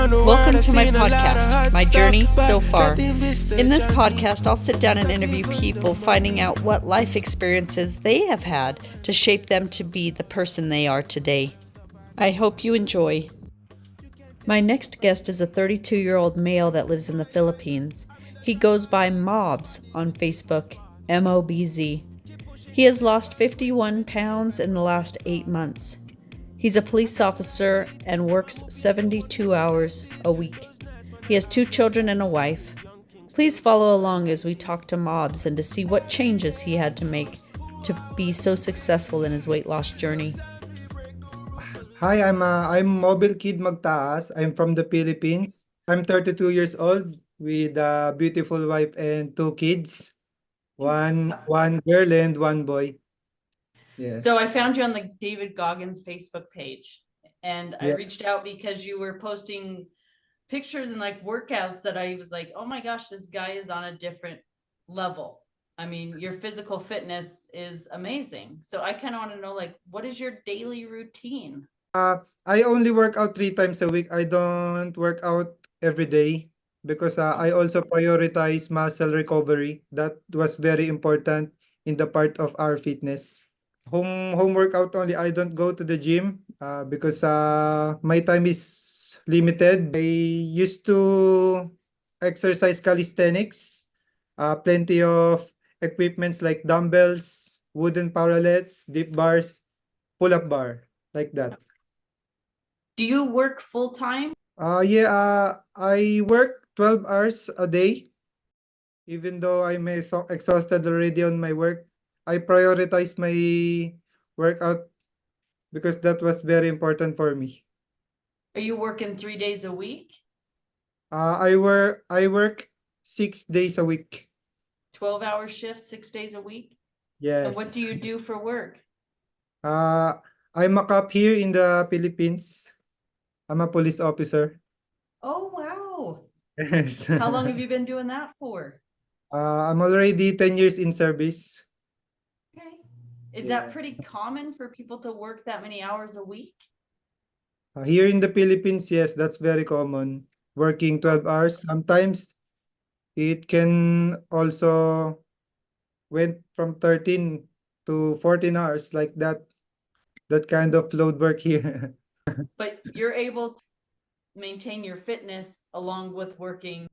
Welcome to my podcast, My Journey So Far. In this podcast, I'll sit down and interview people, finding out what life experiences they have had to shape them to be the person they are today. I hope you enjoy. My next guest is a 32-year-old male that lives in the Philippines. He goes by Mobz on Facebook, Mobz. He has lost 51 pounds in the last 8 months. He's a police officer and works 72 hours a week. He has 2 children and a wife. Please follow along as we talk to Mobz and to see what changes he had to make to be so successful in his weight loss journey. Hi, I'm Mobile Kid Magtaas. I'm from the Philippines. I'm 32 years old with a beautiful wife and 2 kids. One girl and 1 boy. Yes. So I found you on the David Goggins Facebook page, and I Yeah. reached out because you were posting pictures and like workouts that I was like, oh my gosh, this guy is on a different level. I mean, your physical fitness is amazing. So I kind of want to know, like, what is your daily routine? I only work out 3 times a week. I don't work out every day because I also prioritize muscle recovery. That was very important in the part of our fitness. Home workout only. I don't go to the gym because my time is limited. I used to exercise calisthenics, plenty of equipments like dumbbells, wooden parallels, deep bars, pull-up bar, like that. Do you work full time? I work 12 hours a day. Even though I'm exhausted already on my work, I prioritize my workout because that was very important for me. Are you working 3 days a week? I work 6 days a week. 12-hour shifts, 6 days a week? And what Yes. do you do for work? I'm a cop here in the Philippines. I'm a police officer. Oh, wow. Yes. How long have you been doing that for? I'm already 10 years in service. Okay. Is Yeah. that pretty common for people to work that many hours a week? Here in the Philippines, yes, that's very common. Working 12 hours. Sometimes it can also went from 13 to 14 hours like that. That kind of load work here. But you're able to maintain your fitness along with working.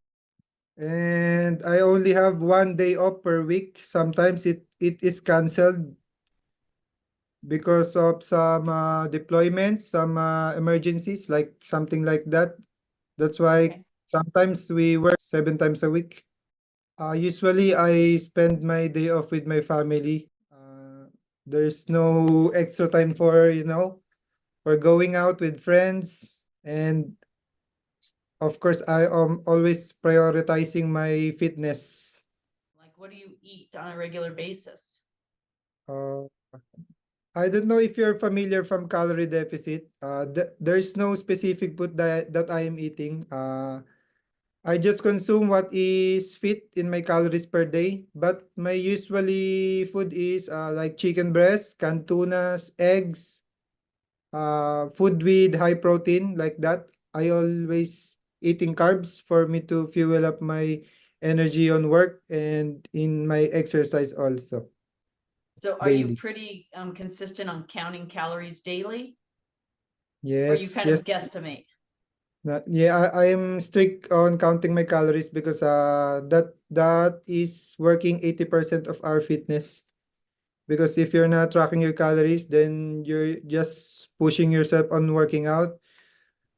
And I only have 1 day off per week. Sometimes it is canceled because of some deployments, some emergencies, like something like that. That's why Okay. sometimes we work 7 times a week. Usually I spend my day off with my family. There's no extra time for, for going out with friends. And of course, I am always prioritizing my fitness. Like, what do you eat on a regular basis? Uh, I don't know if you're familiar from calorie deficit. There's no specific food that I am eating. I just consume what is fit in my calories per day. But my usually food is like chicken breast, canned tunas, eggs, food with high protein like that. I always eating carbs for me to fuel up my energy on work and in my exercise also So are you daily. pretty consistent on counting calories daily? Or you Yes, kind yes. of guesstimate? Yeah, I am strict on counting my calories because that is working 80% of our fitness. Because if you're not tracking your calories, then you're just pushing yourself on working out.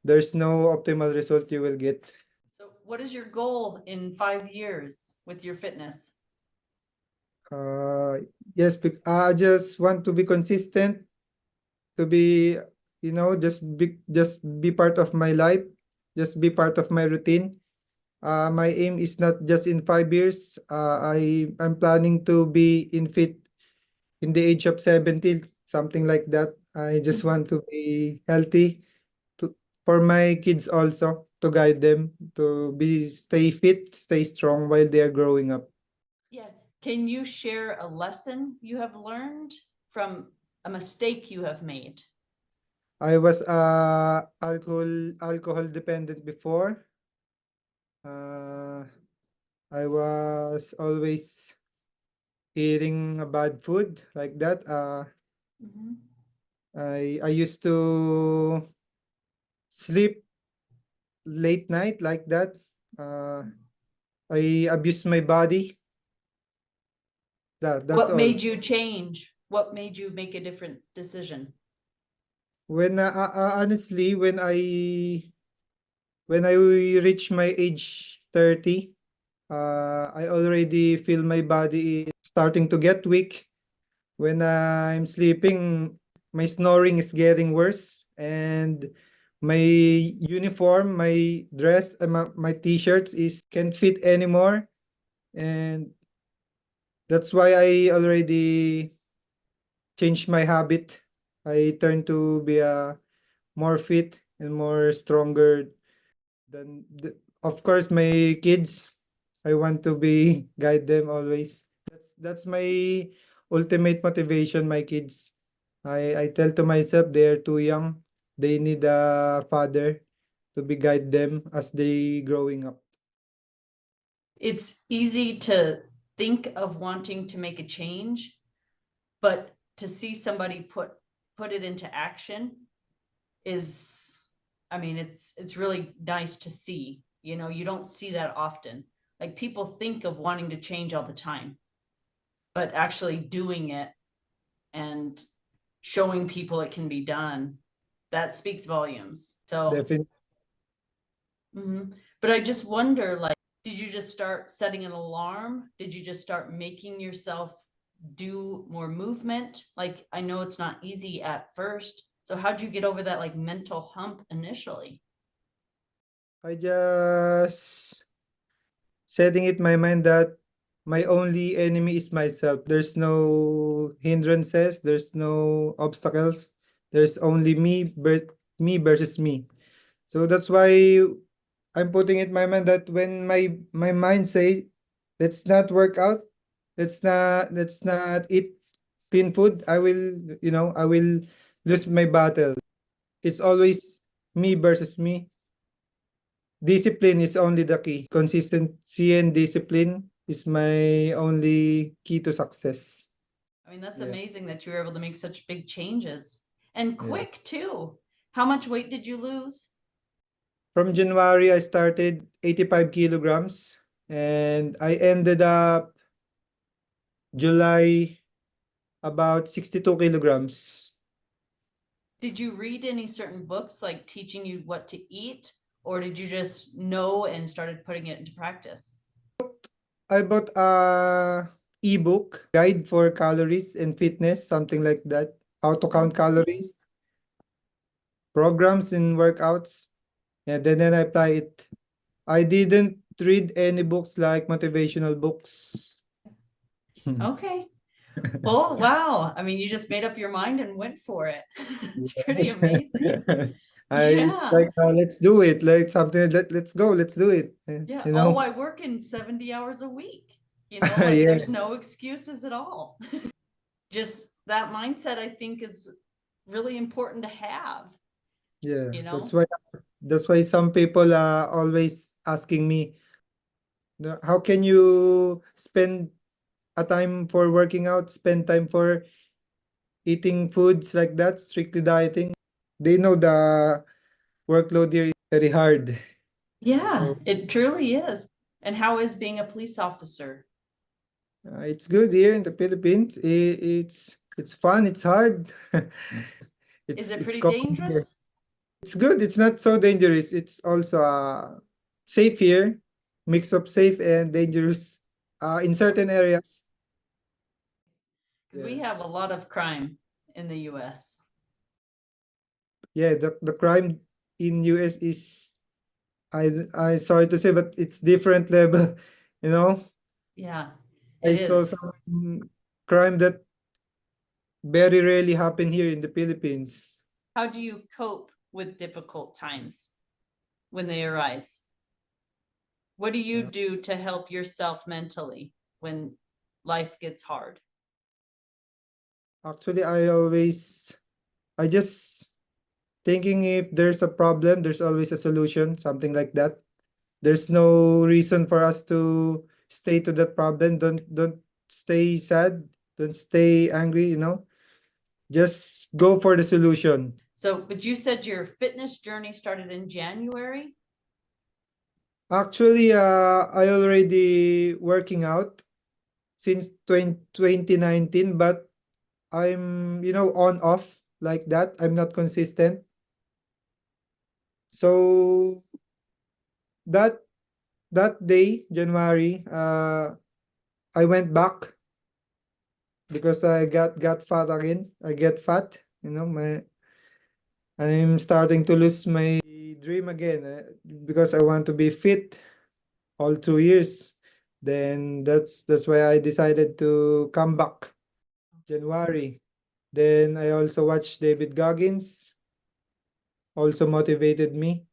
There's no optimal result you will get. So what is your goal in 5 years with your fitness? Yes, I just want to be consistent, to be, just be part of my life, just be part of my routine. My aim is not just in 5 years. I'm planning to be in fit in the age of 70, something like that. I just want to be healthy to for my kids also, to guide them to be stay fit, stay strong while they are growing up. Yeah. Can you share a lesson you have learned from a mistake you have made? I was alcohol dependent before. Uh, I was always eating a bad food like that. Mhm. I used to sleep late night like that. Uh, I abused my body. That's What all. made you change? What made you make a different decision? When honestly, when I reach my age 30, I already feel my body is starting to get weak. When I'm sleeping, my snoring is getting worse, and my uniform, my dress, and my t-shirts is can't fit anymore, and that's why I already changed my habit. I turned to be a more fit and more stronger than of course my kids. I want to be guide them always. That's my ultimate motivation, my kids. I tell to myself they are too young. They need a father to be guide them as they growing up. It's easy to think of wanting to make a change, but to see somebody put it into action is, I mean, it's really nice to see. You know, you don't see that often. Like people think of wanting to change all the time, but actually doing it and showing people it can be done, that speaks volumes. So, Definitely. but I just wonder, like, did you just start setting an alarm? Did you just start making yourself do more movement? Like, I know it's not easy at first. So how'd you get over that like mental hump initially? I just setting it my mind that my only enemy is myself. There's no hindrances, there's no obstacles. There's only me versus me. So that's why I'm putting it in my mind that when my mind say let's not work out, let's not eat clean food, I will, I will lose my battle. It's always me versus me. Discipline is only the key. Consistency and discipline is my only key to success. I mean, that's Yeah. amazing that you were able to make such big changes and Yeah. quick too. How much weight did you lose? From January, I started 85 kilograms and I ended up July about 62 kilograms. Did you read any certain books like teaching you what to eat, or did you just know and started putting it into practice? I bought a ebook guide for calories and fitness, something like that. How to count calories, programs and workouts. And then I apply it. I didn't read any books like motivational books. Okay. Well, wow. I mean, you just made up your mind and went for it. It's pretty amazing. It's Yeah. like let's do it, like something. Let's go, let's do it. Yeah. You Oh, know, I work in 70 hours a week. You know, like yeah, there's no excuses at all. Just that mindset, I think, is really important to have, yeah. you That's know? why some people are always asking me, how can you spend a time for working out, spend time for eating foods like that, strictly dieting. They know the workload here is very hard. Yeah, So it truly is. And how is being a police officer? it's good here in the Philippines. It's fun. It's hard. Is it's it it's pretty common here. dangerous? It's good. It's not so dangerous. It's also safe here. Mix of safe and dangerous in certain areas. Because we Yeah. have a lot of crime in the US. Yeah, the crime in US is I sorry to say, but it's different level. You know, Yeah, I it saw is. some crime that very rarely happen here in the Philippines. How do you cope with difficult times when they arise? What do you Uh, do to help yourself mentally when life gets hard? Actually, I just thinking if there's a problem, there's always a solution, something like that. There's no reason for us to stay to that problem. Don't stay sad. Don't stay angry, you know. Just go for the solution. So, but you said your fitness journey started in January? Actually, I already working out since 2019, but I'm, on off like that. I'm not consistent. So that that day, January, I went back because I got fat again. I get fat, I'm starting to lose my dream again, because I want to be fit all 2 years. Then that's why I decided to come back January. Then I also watched David Goggins, also motivated me.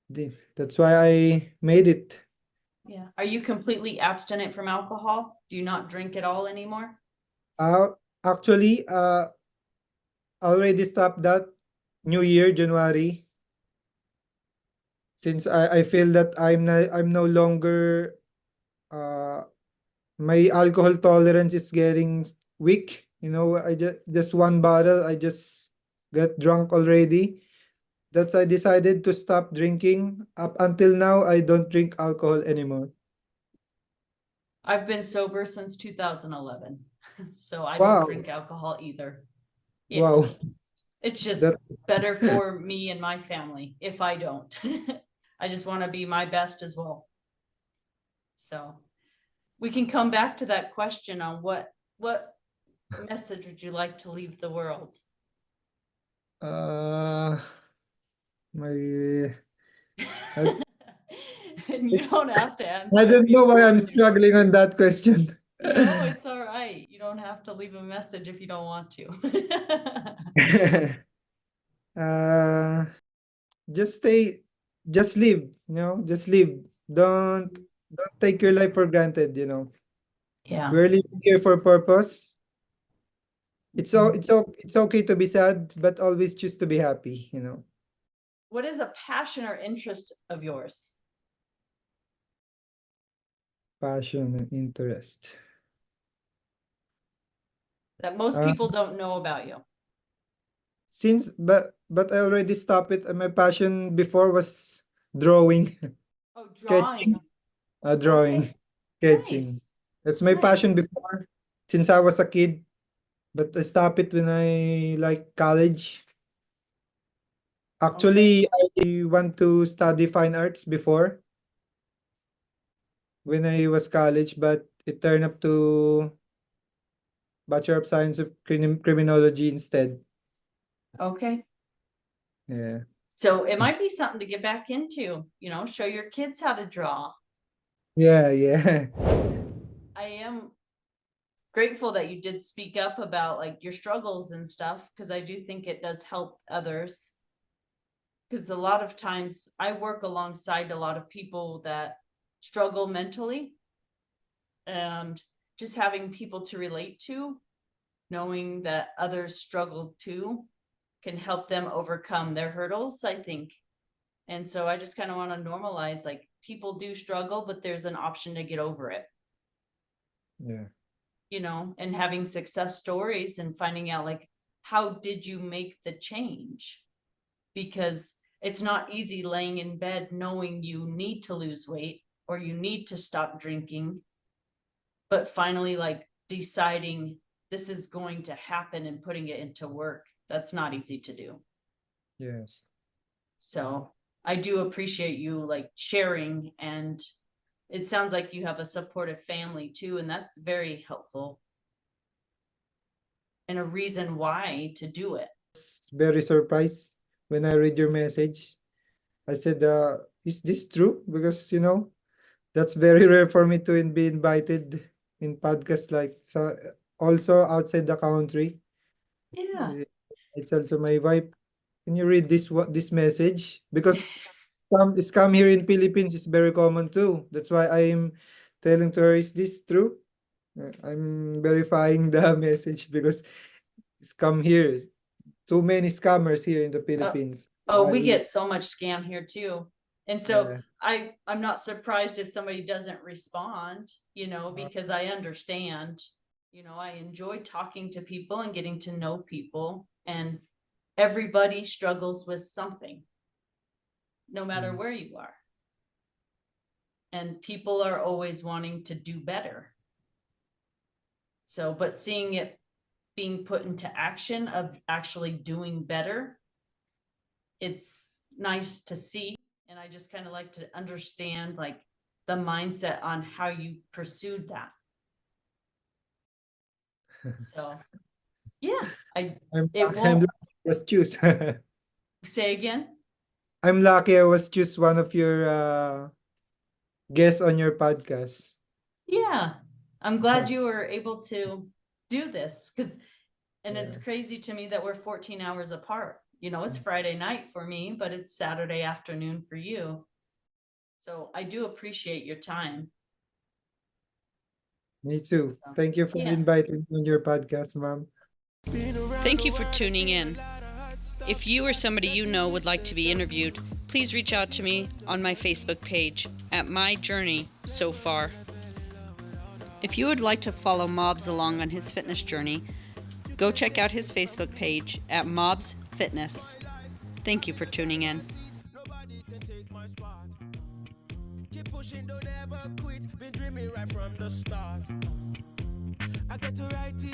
That's why I made it. Yeah. Are you completely abstinent from alcohol? Do you not drink at all anymore? Uh, Actually, already stopped that New Year, January, since I feel that I'm no longer, uh my alcohol tolerance is getting weak. I just one bottle, I just get drunk already. That's I decided to stop drinking. Up until now, I don't drink alcohol anymore. I've been sober since 2011, so I don't Wow, drink alcohol either. Yeah, wow. it's just That better for me and my family if I don't. I just want to be my best as well. So we can come back to that question on what message would you like to leave the world? uh my I, And you don't have to I answer if don't you know don't why I'm want to. struggling on that question. No, it's all right. You don't have to leave a message if you don't want to. uh just stay, just live, just live. Don't take your life for granted. Yeah. We're living here for purpose. It's okay to be sad, but always choose to be happy. What is a passion or interest of yours? Passion and interest. That most Uh, people don't know about you? since but I already stopped it. My passion before was drawing, Oh, drawing. sketching, drawing, Okay. sketching. Nice. That's my passion Nice. before, since I was a kid. But I stopped it when I like college. Okay. Actually, I want to study fine arts before when I was college, but it turned up to Bachelor of Science of Criminology instead. Okay. Yeah. So it might be something to get back into, show your kids how to draw. Yeah, yeah. I am grateful that you did speak up about like your struggles and stuff, because I do think it does help others. Because a lot of times I work alongside a lot of people that struggle mentally, and just having people to relate to, knowing that others struggle too, can help them overcome their hurdles, I think. And so I just kind of want to normalize, like, people do struggle, but there's an option to get over it, Yeah. and having success stories and finding out, like, how did you make the change? Because it's not easy laying in bed knowing you need to lose weight or you need to stop drinking, but finally, like, deciding this is going to happen and putting it into work. That's not easy to do. Yes. So I do appreciate you like sharing, and it sounds like you have a supportive family too, and that's very helpful and a reason why to do it. Very surprised when I read your message. I said, is this true? Because that's very rare for me to be invited in podcasts like so, also outside the country. Yeah. Eh, It's also my wife. Can you read this message? Because scam here in Philippines is very common too. That's why I'm telling to her, is this true? I'm verifying the message because scam here. too many scammers here in the Philippines. Oh, we I get so much scam here too. And so yeah. I'm not surprised if somebody doesn't respond, Uh, because I understand. I enjoy talking to people and getting to know people, and everybody struggles with something, no matter mm, where you are. And people are always wanting to do better. So, but seeing it being put into action of actually doing better, it's nice to see. And I just kind of like to understand like the mindset on how you pursued that. So yeah, I I'm it I'm won't. lucky I was choose. Say again. I'm lucky I was just one of your guests on your podcast. Yeah, I'm glad you were able to do this because, and it's Yeah. crazy to me that we're 14 hours apart. It's Friday night for me, but it's Saturday afternoon for you. So I do appreciate your time. Me too. So, Thank you for yeah. inviting me on your podcast, ma'am. Thank you for tuning in. If you or somebody you know would like to be interviewed, please reach out to me on my Facebook page at My Journey So Far. If you would like to follow Mobz along on his fitness journey, go check out his Facebook page at Mobz Fitness. Thank you for tuning in. Keep pushing, don't ever quit. Been dreaming right from the start. I get to write it.